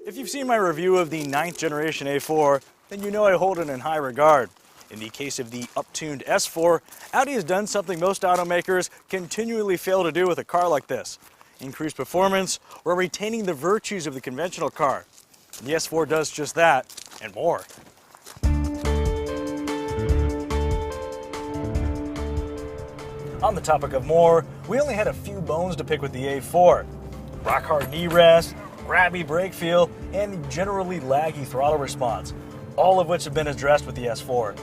If you've seen my review of the 9th generation A4, then you know I hold it in high regard. In the case of the up-tuned S4, Audi has done something most automakers continually fail to do with a car like this: increase performance while retaining the virtues of the conventional car. The S4 does just that, and more. On the topic of more, we only had a few bones to pick with the A4. Rock-hard knee rest, grabby brake feel, and generally laggy throttle response, all of which have been addressed with the S4.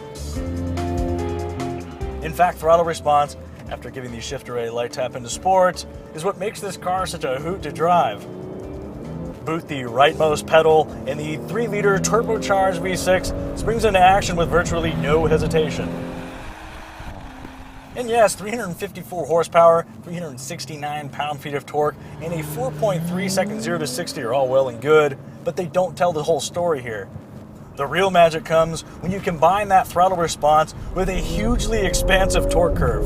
In fact, throttle response, after giving the shifter a light tap into sports, is what makes this car such a hoot to drive. Boot the rightmost pedal, and the 3-liter turbocharged V6 springs into action with virtually no hesitation. And yes, 354 horsepower, 369 pound-feet of torque, and a 4.3 second 0 to 60 are all well and good, but they don't tell the whole story here. The real magic comes when you combine that throttle response with a hugely expansive torque curve.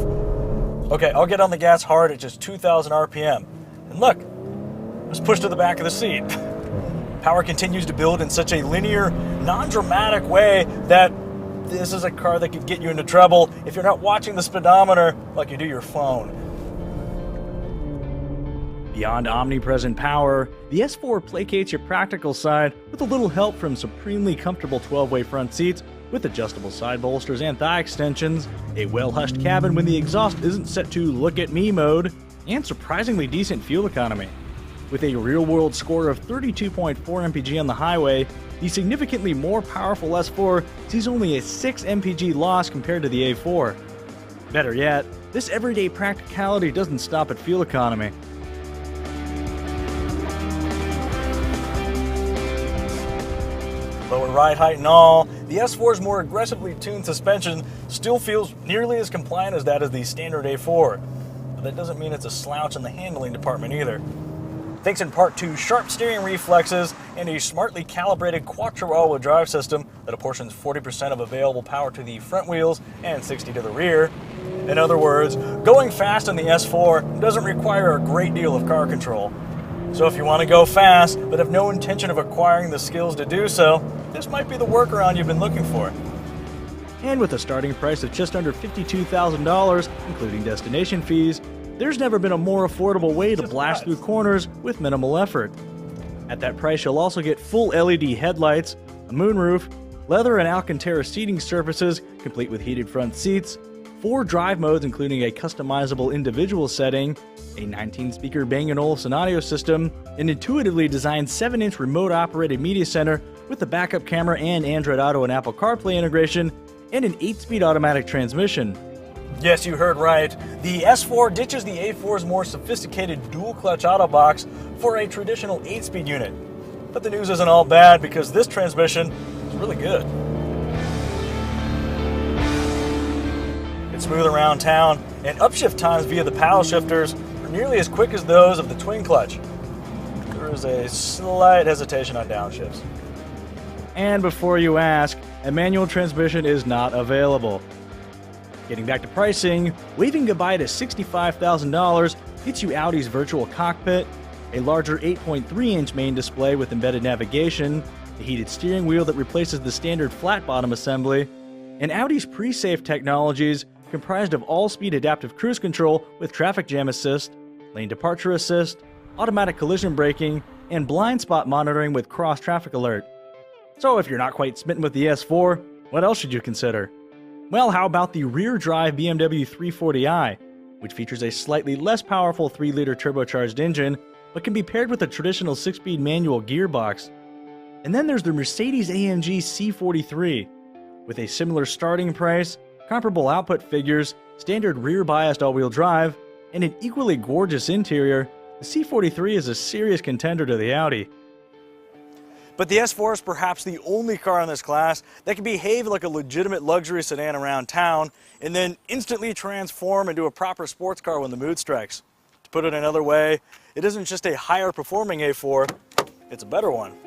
Okay, I'll get on the gas hard at just 2,000 RPM. And look, let's push to the back of the seat. Power continues to build in such a linear, non-dramatic way that this is a car that could get you into trouble if you're not watching the speedometer like you do your phone. Beyond omnipresent power, the S4 placates your practical side with a little help from supremely comfortable 12-way front seats with adjustable side bolsters and thigh extensions, a well-hushed cabin when the exhaust isn't set to look at me mode, and surprisingly decent fuel economy. With a real-world score of 32.4 mpg on the highway, the significantly more powerful S4 sees only a 6 mpg loss compared to the A4. Better yet, this everyday practicality doesn't stop at fuel economy. Lower ride height and all, the S4's more aggressively tuned suspension still feels nearly as compliant as that of the standard A4. But that doesn't mean it's a slouch in the handling department either. Thanks in part to sharp steering reflexes and a smartly calibrated quattro all-wheel drive system that apportions 40% of available power to the front wheels and 60% to the rear. In other words, going fast in the S4 doesn't require a great deal of car control. So if you want to go fast but have no intention of acquiring the skills to do so, this might be the workaround you've been looking for. And with a starting price of just under $52,000, including destination fees, there's never been a more affordable way to blast through corners with minimal effort. At that price, you'll also get full LED headlights, a moonroof, leather and Alcantara seating surfaces complete with heated front seats, 4 drive modes including a customizable individual setting, a 19-speaker Bang & Olufsen audio system, an intuitively designed 7-inch remote-operated media center with a backup camera and Android Auto and Apple CarPlay integration, and an 8-speed automatic transmission. Yes, you heard right. The S4 ditches the A4's more sophisticated dual-clutch auto box for a traditional 8-speed unit. But the news isn't all bad because this transmission is really good. It's smooth around town, and upshift times via the paddle shifters are nearly as quick as those of the twin clutch. There is a slight hesitation on downshifts. And before you ask, a manual transmission is not available. Getting back to pricing, waving goodbye to $65,000 gets you Audi's virtual cockpit, a larger 8.3-inch main display with embedded navigation, a heated steering wheel that replaces the standard flat-bottom assembly, and Audi's pre-safe technologies comprised of all-speed adaptive cruise control with traffic jam assist, lane departure assist, automatic collision braking, and blind spot monitoring with cross-traffic alert. So if you're not quite smitten with the S4, what else should you consider? Well, how about the rear-drive BMW 340i, which features a slightly less powerful 3-liter turbocharged engine, but can be paired with a traditional 6-speed manual gearbox. And then there's the Mercedes-AMG C43. With a similar starting price, comparable output figures, standard rear-biased all-wheel drive, and an equally gorgeous interior, the C43 is a serious contender to the Audi. But the S4 is perhaps the only car in this class that can behave like a legitimate luxury sedan around town and then instantly transform into a proper sports car when the mood strikes. To put it another way, it isn't just a higher performing A4, it's a better one.